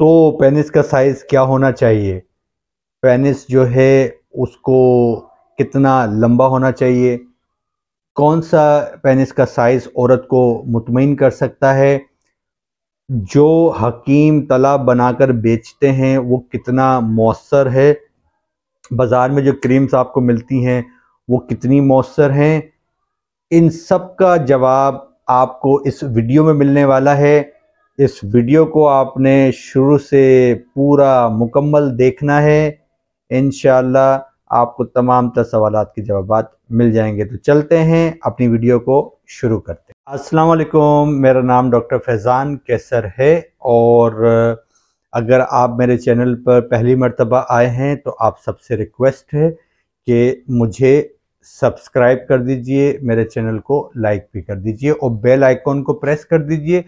तो पेनिस का साइज़ क्या होना चाहिए? पेनिस जो है उसको कितना लंबा होना चाहिए? कौन सा पेनिस का साइज़ औरत को मुतमईन कर सकता है? जो हकीम तला बनाकर बेचते हैं वो कितना मौसर है? बाज़ार में जो क्रीम्स आपको मिलती हैं वो कितनी मौसर हैं? इन सब का जवाब आपको इस वीडियो में मिलने वाला है। इस वीडियो को आपने शुरू से पूरा मुकम्मल देखना है। इंशाअल्लाह आपको तमाम तर सवालात के जवाबात मिल जाएंगे। तो चलते हैं अपनी वीडियो को शुरू करते हैं। अस्सलाम वालेकुम, मेरा नाम डॉक्टर फैज़ान कैसर है और अगर आप मेरे चैनल पर पहली मर्तबा आए हैं तो आप सबसे रिक्वेस्ट है कि मुझे सब्सक्राइब कर दीजिए, मेरे चैनल को लाइक भी कर दीजिए और बेल आइकॉन को प्रेस कर दीजिए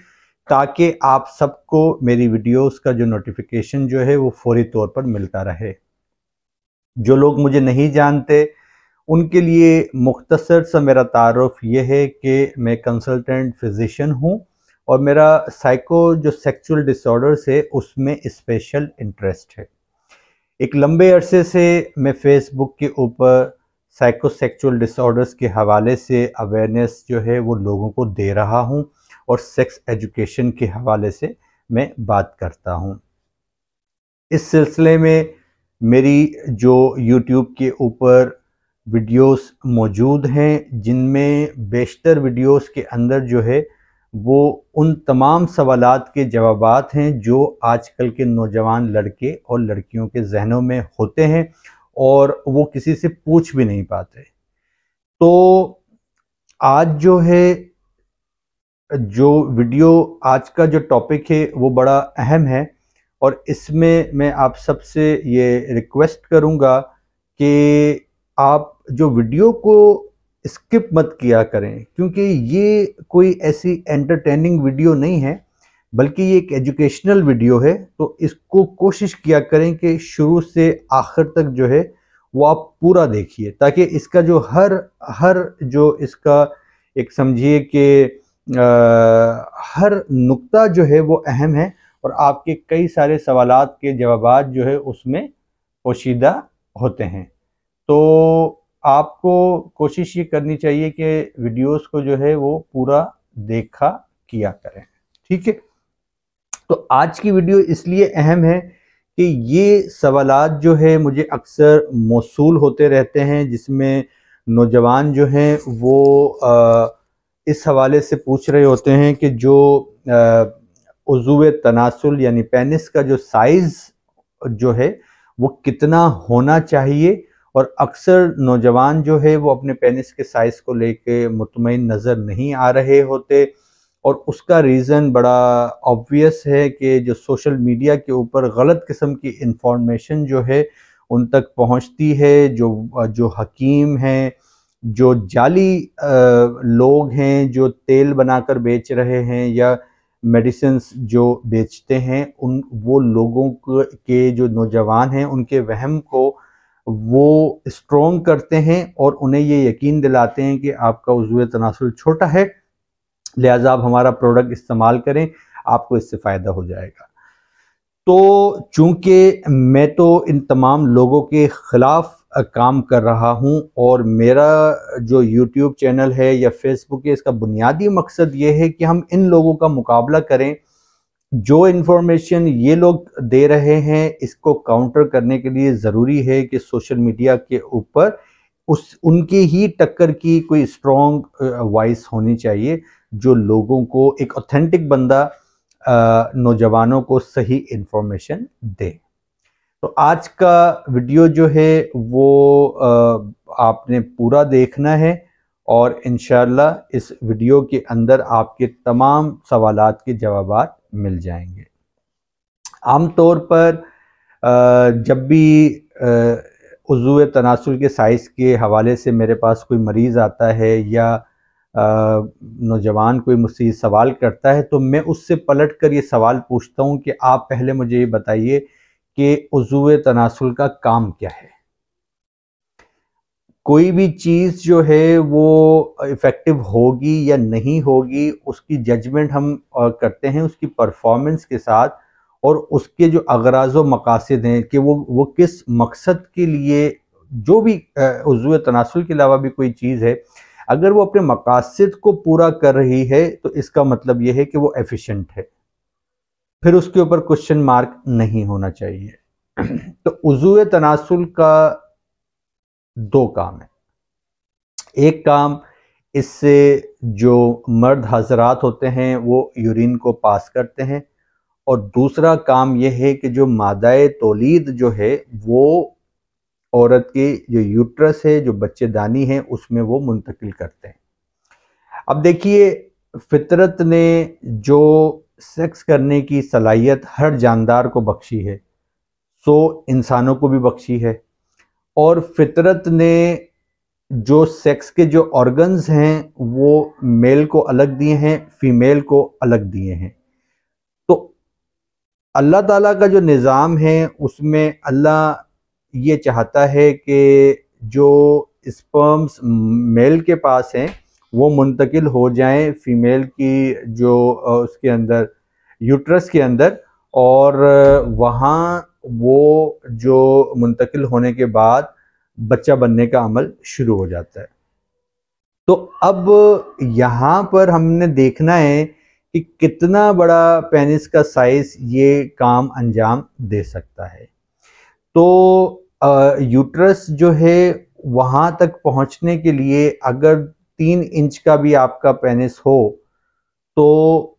ताकि आप सबको मेरी वीडियोस का जो नोटिफिकेशन जो है वो फौरी तौर पर मिलता रहे। जो लोग मुझे नहीं जानते उनके लिए मुख्तसर सा मेरा तारुफ ये है कि मैं कंसल्टेंट फिजिशियन हूँ और मेरा साइको जो सेक्सुअल डिसऑर्डर्स है उसमें स्पेशल इंटरेस्ट है। एक लंबे अरसे से मैं फेसबुक के ऊपर साइकोसेक्सुअल डिसऑर्डर्स के हवाले से अवेयरनेस जो है वो लोगों को दे रहा हूँ और सेक्स एजुकेशन के हवाले से मैं बात करता हूँ। इस सिलसिले में मेरी जो यूट्यूब के ऊपर वीडियोस मौजूद हैं जिनमें बेशतर वीडियोस के अंदर जो है वो उन तमाम सवालात के जवाबात हैं जो आजकल के नौजवान लड़के और लड़कियों के जहनों में होते हैं और वो किसी से पूछ भी नहीं पाते। तो आज जो है जो वीडियो आज का जो टॉपिक है वो बड़ा अहम है और इसमें मैं आप सबसे ये रिक्वेस्ट करूँगा कि आप जो वीडियो को स्किप मत किया करें, क्योंकि ये कोई ऐसी एंटरटेनिंग वीडियो नहीं है बल्कि ये एक एजुकेशनल वीडियो है। तो इसको कोशिश किया करें कि शुरू से आखिर तक जो है वो आप पूरा देखिए ताकि इसका जो हर हर जो इसका एक समझिए कि हर नुक्ता जो है वो अहम है और आपके कई सारे सवालात के जवाबात जो है उसमें पोशीदा होते हैं। तो आपको कोशिश ये करनी चाहिए कि वीडियोस को जो है वो पूरा देखा किया करें, ठीक है। तो आज की वीडियो इसलिए अहम है कि ये सवालात जो है मुझे अक्सर मौसूल होते रहते हैं जिसमें नौजवान जो हैं वो इस हवाले से पूछ रहे होते हैं कि जो उज़्व तनासुल यानी पेनिस का जो साइज़ जो है वो कितना होना चाहिए और अक्सर नौजवान जो है वो अपने पेनिस के साइज़ को लेके मुतमईन नज़र नहीं आ रहे होते और उसका रीज़न बड़ा ऑब्वियस है कि जो सोशल मीडिया के ऊपर गलत किस्म की इंफॉर्मेशन जो है उन तक पहुंचती है। जो हकीम हैं, जो जाली लोग हैं जो तेल बनाकर बेच रहे हैं या मेडिसिन्स जो बेचते हैं, उन वो लोगों के जो नौजवान हैं उनके वहम को वो स्ट्रॉन्ग करते हैं और उन्हें ये यकीन दिलाते हैं कि आपका उज़्व तनासुल छोटा है, लिहाजा आप हमारा प्रोडक्ट इस्तेमाल करें, आपको इससे फ़ायदा हो जाएगा। तो चूँकि मैं तो इन तमाम लोगों के ख़िलाफ़ काम कर रहा हूँ और मेरा जो यूट्यूब चैनल है या फेसबुक है इसका बुनियादी मकसद ये है कि हम इन लोगों का मुकाबला करें। जो इन्फॉर्मेशन ये लोग दे रहे हैं इसको काउंटर करने के लिए ज़रूरी है कि सोशल मीडिया के ऊपर उनकी ही टक्कर की कोई स्ट्रॉन्ग वॉइस होनी चाहिए जो लोगों को एक ऑथेंटिक बंदा नौजवानों को सही इन्फॉर्मेशन दे। तो आज का वीडियो जो है वो आपने पूरा देखना है और इंशाअल्लाह इस वीडियो के अंदर आपके तमाम सवालात के जवाबात मिल जाएंगे। आम तौर पर जब भी उज़्व तनासुल के साइज़ के हवाले से मेरे पास कोई मरीज़ आता है या नौजवान कोई मुझसे सवाल करता है तो मैं उससे पलट कर ये सवाल पूछता हूँ कि आप पहले मुझे ये बताइए कि उज़्व तनासुल का काम क्या है। कोई भी चीज़ जो है वो इफ़ेक्टिव होगी या नहीं होगी उसकी जजमेंट हम करते हैं उसकी परफॉर्मेंस के साथ और उसके जो अगराज़ व मकासद हैं कि वो किस मकसद के लिए, जो भी उज़्व तनासुल के अलावा भी कोई चीज़ है, अगर वो अपने मकासद को पूरा कर रही है तो इसका मतलब ये है कि वो एफिशिएंट है, फिर उसके ऊपर क्वेश्चन मार्क नहीं होना चाहिए। तो उज़्व तनासुल का दो काम है। एक काम, इससे जो मर्द हजरात होते हैं वो यूरिन को पास करते हैं, और दूसरा काम यह है कि जो मादाए तौलीद जो है वो औरत की जो यूट्रस है, जो बच्चेदानी है, उसमें वो मुंतकिल करते हैं। अब देखिए, फितरत ने जो सेक्स करने की सलाहियत हर जानदार को बख्शी है, सो इंसानों को भी बख्शी है, और फितरत ने जो सेक्स के जो ऑर्गन्स हैं वो मेल को अलग दिए हैं, फीमेल को अलग दिए हैं। तो अल्लाह ताला का जो निज़ाम है उसमें अल्लाह ये चाहता है कि जो स्पर्म्स मेल के पास हैं वो मुंतकिल हो जाएं फीमेल की जो उसके अंदर, यूट्रस के अंदर, और वहाँ वो जो मुंतकिल होने के बाद बच्चा बनने का अमल शुरू हो जाता है। तो अब यहाँ पर हमने देखना है कि कितना बड़ा पेनिस का साइज ये काम अंजाम दे सकता है। तो यूट्रस जो है वहाँ तक पहुँचने के लिए अगर 3 इंच का भी आपका पेनिस हो तो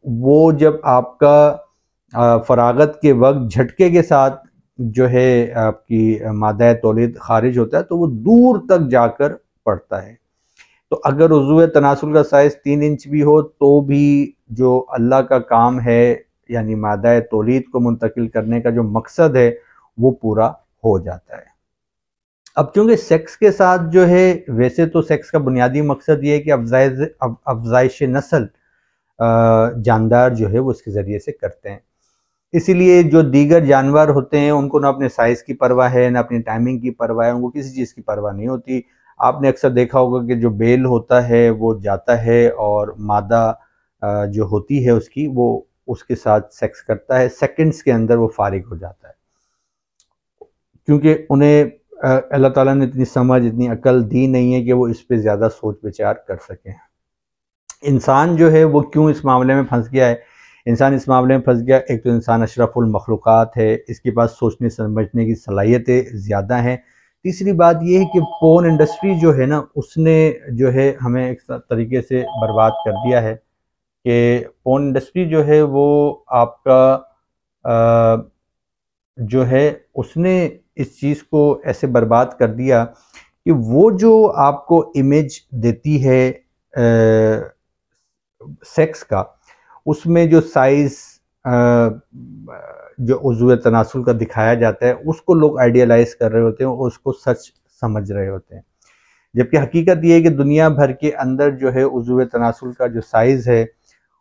वो जब आपका फरागत के वक्त झटके के साथ जो है आपकी मादा तौलीद खारिज होता है तो वो दूर तक जाकर पड़ता है। तो अगर उज़्व तनासुल का साइज़ 3 इंच भी हो तो भी जो अल्लाह का काम है, यानी मादा तौलीद को मुंतकिल करने का जो मकसद है वो पूरा हो जाता है। अब चूँकि सेक्स के साथ जो है, वैसे तो सेक्स का बुनियादी मकसद ये है कि अफ़ज़ाइश नस्ल जानदार जो है वो इसके ज़रिए से करते हैं। इसीलिए जो दीगर जानवर होते हैं उनको ना अपने साइज़ की परवाह है, ना अपनी टाइमिंग की परवाह है, उनको किसी चीज़ की परवाह नहीं होती। आपने अक्सर देखा होगा कि जो बेल होता है वो जाता है और मादा जो होती है उसकी, वो उसके साथ सेक्स करता है, सेकंड्स के अंदर वो फारिग हो जाता है, क्योंकि उन्हें अल्लाह ताला ने इतनी समझ, इतनी अक्ल दी नहीं है कि वो इस पे ज़्यादा सोच विचार कर सकें। इंसान जो है वो क्यों इस मामले में फंस गया है? इंसान इस मामले में फंस गया, एक तो इंसान अशरफुल मखलूक़ात है, इसके पास सोचने समझने की सलाहियतें ज़्यादा हैं। तीसरी बात ये है कि पोर्न इंडस्ट्री जो है ना, उसने जो है हमें एक तरीके से बर्बाद कर दिया है कि पोर्न इंडस्ट्री जो है वो आपका जो है उसने इस चीज़ को ऐसे बर्बाद कर दिया कि वो जो आपको इमेज देती है सेक्स का, उसमें जो साइज़ जो उज़्व तनासुल का दिखाया जाता है उसको लोग आइडियलाइज़ कर रहे होते हैं और उसको सच समझ रहे होते हैं। जबकि हकीकत ये है कि दुनिया भर के अंदर जो है उज़्व तनासुल का जो साइज़ है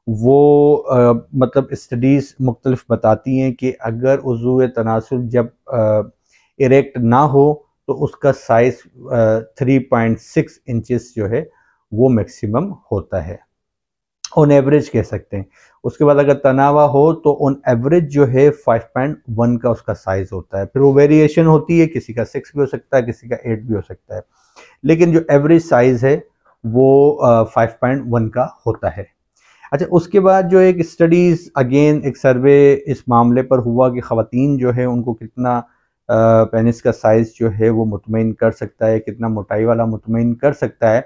वो मतलब स्टडीज़ मुख्तलिफ बताती हैं कि अगर उज़्व तनासुल जब इरेक्ट ना हो तो उसका साइज़ 3.6 इंचेस जो है वो मैक्सिमम होता है, ऑन एवरेज कह सकते हैं। उसके बाद अगर तना हुआ हो तो ऑन एवरेज जो है 5.1 का उसका साइज़ होता है। फिर वो वेरिएशन होती है, किसी का 6 भी हो सकता है, किसी का 8 भी हो सकता है, लेकिन जो एवरेज साइज़ है वो 5.1 का होता है। अच्छा, उसके बाद जो एक स्टडीज़ अगेन एक सर्वे इस मामले पर हुआ कि ख़वातीन जो है उनको कितना पेनिस का साइज़ जो है वो मुतमईन कर सकता है, कितना मोटाई वाला मुतमईन कर सकता है।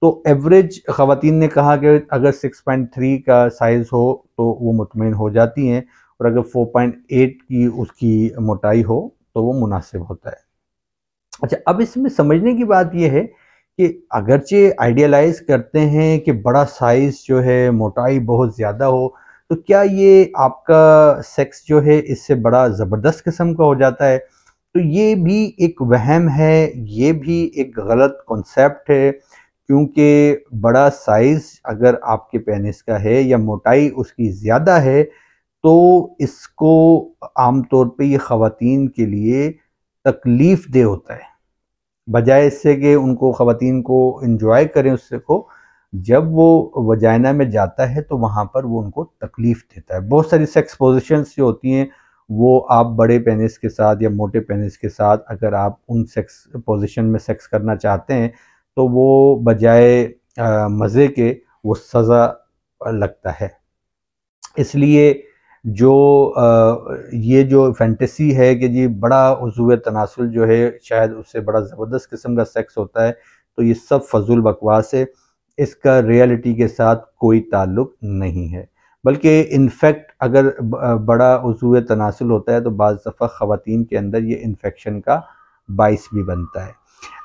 तो एवरेज ख़वातीन ने कहा कि अगर 6.3 का साइज़ हो तो वो मुतमईन हो जाती हैं, और अगर 4.8 की उसकी मोटाई हो तो वो मुनासिब होता है। अच्छा, अब इसमें समझने की बात ये है कि अगरचे आइडियलाइज़ करते हैं कि बड़ा साइज़ जो है, मोटाई बहुत ज़्यादा हो, तो क्या ये आपका सेक्स जो है इससे बड़ा ज़बरदस्त किस्म का हो जाता है? तो ये भी एक वहम है, ये भी एक गलत कॉन्सेप्ट है, क्योंकि बड़ा साइज़ अगर आपके पेनिस का है या मोटाई उसकी ज़्यादा है तो इसको आम तौर पे ये ख़वातीन के लिए तकलीफ़ दे होता है, बजाय इससे कि उनको ख़वातीन को एंजॉय करें उससे को, जब वो वजाइना में जाता है तो वहाँ पर वो उनको तकलीफ़ देता है। बहुत सारी सेक्स पोज़ीशंस जो होती हैं वो आप बड़े पेनिस के साथ या मोटे पेनिस के साथ अगर आप उन सेक्स पोजीशन में सेक्स करना चाहते हैं तो वो बजाय मज़े के वो सज़ा लगता है। इसलिए जो ये जो फैंटेसी है कि जी बड़ा उज़्व तनासुल जो है शायद उससे बड़ा ज़बरदस्त किस्म का सेक्स होता है, तो ये सब फ़ज़ूल बकवास है। इसका रियलिटी के साथ कोई ताल्लुक़ नहीं है। बल्कि इनफैक्ट अगर बड़ा उज़्व तनासुल होता है तो बाज़ दफ़ा ख़वातीन के अंदर ये इन्फेक्शन का बाइस भी बनता है।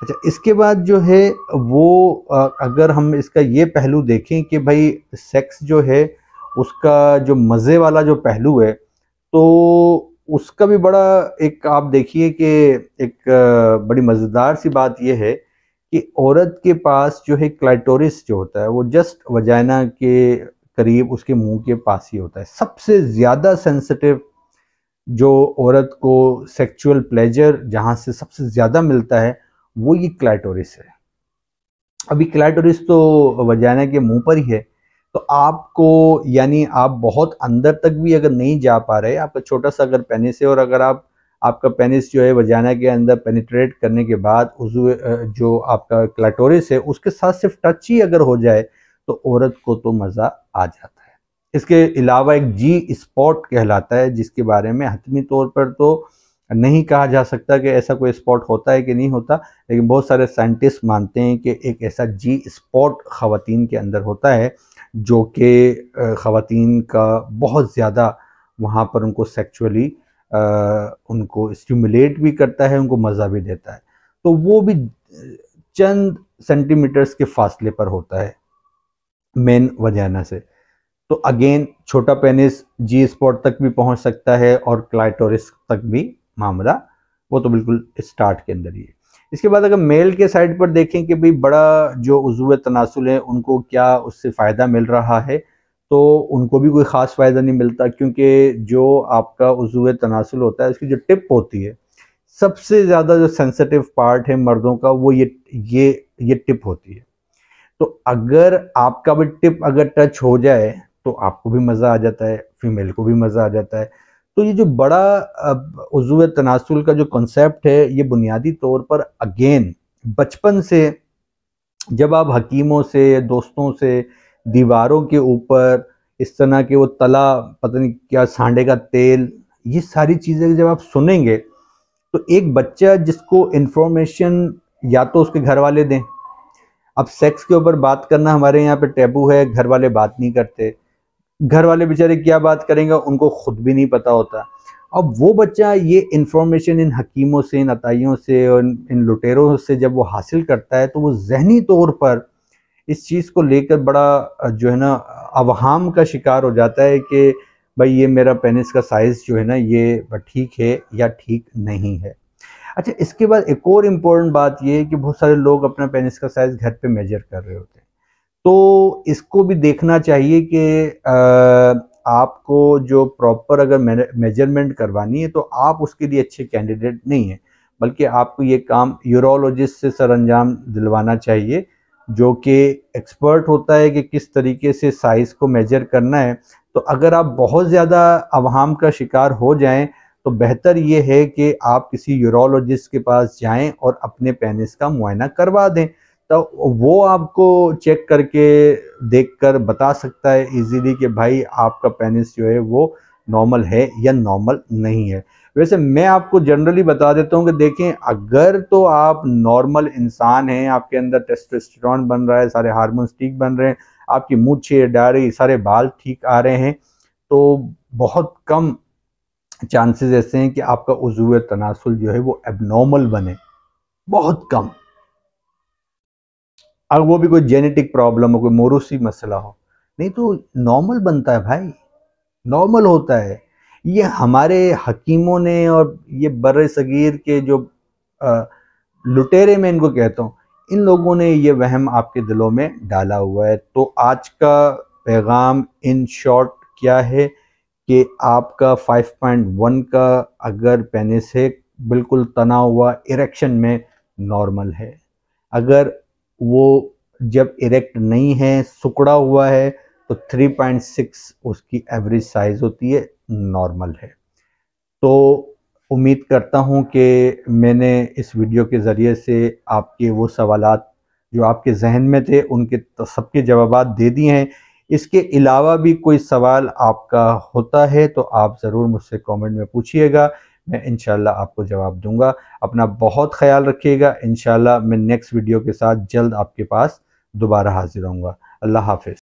अच्छा, इसके बाद जो है वो अगर हम इसका ये पहलू देखें कि भाई सेक्स जो है उसका जो मज़े वाला जो पहलू है, तो उसका भी बड़ा एक आप देखिए कि एक बड़ी मज़ेदार सी बात ये है कि औरत के पास जो है क्लाइटोरिस जो होता है वो जस्ट वजाइना के करीब उसके मुंह के पास ही होता है। सबसे ज़्यादा सेंसिटिव जो औरत को सेक्सुअल प्लेजर जहाँ से सबसे ज़्यादा मिलता है वो ये क्लाइटोरिस है। अभी क्लाइटोरिस तो वजाइना के मुंह पर ही है, तो आपको यानी आप बहुत अंदर तक भी अगर नहीं जा पा रहे, आपका छोटा सा अगर पेनिस है और अगर आपका पेनिस जो है वजाइना के अंदर पेनिट्रेट करने के बाद जो आपका क्लाइटोरिस है उसके साथ सिर्फ टच ही अगर हो जाए तो औरत को तो मज़ा आ जाता है। इसके अलावा एक जी स्पॉट कहलाता है जिसके बारे में हतमी तौर पर तो नहीं कहा जा सकता कि ऐसा कोई स्पॉट होता है कि नहीं होता, लेकिन बहुत सारे साइंटिस्ट मानते हैं कि एक ऐसा जी स्पॉट ख़वातीन के अंदर होता है जो कि ख़वातीन का बहुत ज़्यादा वहाँ पर उनको सेक्सुअली उनको स्टिमुलेट भी करता है, उनको मज़ा भी देता है। तो वो भी चंद सेंटीमीटर्स के फासले पर होता है मेन वजाइना से। तो अगेन छोटा पेनिस जी स्पॉट तक भी पहुंच सकता है और क्लाइटोरिस तक भी मामला वो तो बिल्कुल स्टार्ट के अंदर ही है। इसके बाद अगर मेल के साइड पर देखें कि भाई बड़ा जो उज़्व तनासुल है उनको क्या उससे फ़ायदा मिल रहा है, तो उनको भी कोई ख़ास फ़ायदा नहीं मिलता, क्योंकि जो आपका उज़्व तनासुल होता है उसकी जो टिप होती है, सबसे ज़्यादा जो सेंसिटिव पार्ट है मर्दों का वो ये टिप होती है। तो अगर आपका भी टिप अगर टच हो जाए तो आपको भी मज़ा आ जाता है, फीमेल को भी मज़ा आ जाता है। तो ये जो बड़ा उज़्व तनासुल का जो कॉन्सेप्ट है ये बुनियादी तौर पर अगेन बचपन से जब आप हकीमों से, दोस्तों से, दीवारों के ऊपर इस तरह के वो तला पता नहीं क्या सांडे का तेल, ये सारी चीज़ें जब आप सुनेंगे तो एक बच्चा जिसको इन्फॉर्मेशन या तो उसके घर वाले दें, अब सेक्स के ऊपर बात करना हमारे यहाँ पे टैबू है, घर वाले बात नहीं करते। घर वाले बेचारे क्या बात करेंगे उनको खुद भी नहीं पता होता। अब वो बच्चा ये इन्फॉर्मेशन इन हकीमों से, इन अताइयों से और इन लुटेरों से जब वो हासिल करता है तो वो ज़हनी तौर पर इस चीज़ को लेकर बड़ा जो है ना अवहाम का शिकार हो जाता है कि भाई ये मेरा पेनिस का साइज़ जो है ना ये ठीक है या ठीक नहीं है। अच्छा, इसके बाद एक और इम्पोर्टेंट बात ये है कि बहुत सारे लोग अपना पेनिस का साइज़ घर पे मेजर कर रहे होते हैं। तो इसको भी देखना चाहिए कि आपको जो प्रॉपर अगर मेजरमेंट करवानी है तो आप उसके लिए अच्छे कैंडिडेट नहीं हैं, बल्कि आपको ये काम यूरोलॉजिस्ट से सरअंजाम दिलवाना चाहिए, जो कि एक्सपर्ट होता है कि किस तरीके से साइज़ को मेजर करना है। तो अगर आप बहुत ज़्यादा अवहाम का शिकार हो जाएं तो बेहतर ये है कि आप किसी यूरोलॉजिस्ट के पास जाएं और अपने पेनिस का मुआयना करवा दें, तो वो आपको चेक करके देखकर बता सकता है इजीली कि भाई आपका पेनिस जो है वो नॉर्मल है या नॉर्मल नहीं है। वैसे मैं आपको जनरली बता देता हूँ कि देखें, अगर तो आप नॉर्मल इंसान हैं, आपके अंदर टेस्टोस्टेरोन बन रहा है, सारे हार्मोन्स ठीक बन रहे हैं, आपकी मूंछें, दाढ़ी, सारे बाल ठीक आ रहे हैं, तो बहुत कम चांसेस ऐसे हैं कि आपका उज़्व तनासुल जो है वो एबनॉर्मल बने, बहुत कम। अब वो भी कोई जेनेटिक प्रॉब्लम हो, कोई मोरूसी मसला हो, नहीं तो नॉर्मल बनता है भाई, नॉर्मल होता है। ये हमारे हकीमों ने और ये बर्रे सगीर के जो अ, लुटेरे मैं इनको कहता हूँ, इन लोगों ने ये वहम आपके दिलों में डाला हुआ है। तो आज का पैगाम इन शॉर्ट क्या है कि आपका 5.1 का अगर पेनिस है बिल्कुल तना हुआ इरेक्शन में नॉर्मल है। अगर वो जब इरेक्ट नहीं है, सिकुड़ा हुआ है, तो 3.6 उसकी एवरेज साइज होती है, नॉर्मल है। तो उम्मीद करता हूँ कि मैंने इस वीडियो के ज़रिए से आपके वो सवालात जो आपके जहन में थे उनके सबके जवाबात दे दिए हैं। इसके अलावा भी कोई सवाल आपका होता है तो आप ज़रूर मुझसे कमेंट में पूछिएगा, मैं इंशाल्लाह आपको जवाब दूंगा। अपना बहुत ख्याल रखिएगा। इंशाल्लाह मैं नेक्स्ट वीडियो के साथ जल्द आपके पास दोबारा हाजिर होऊंगा। अल्लाह हाफिज़।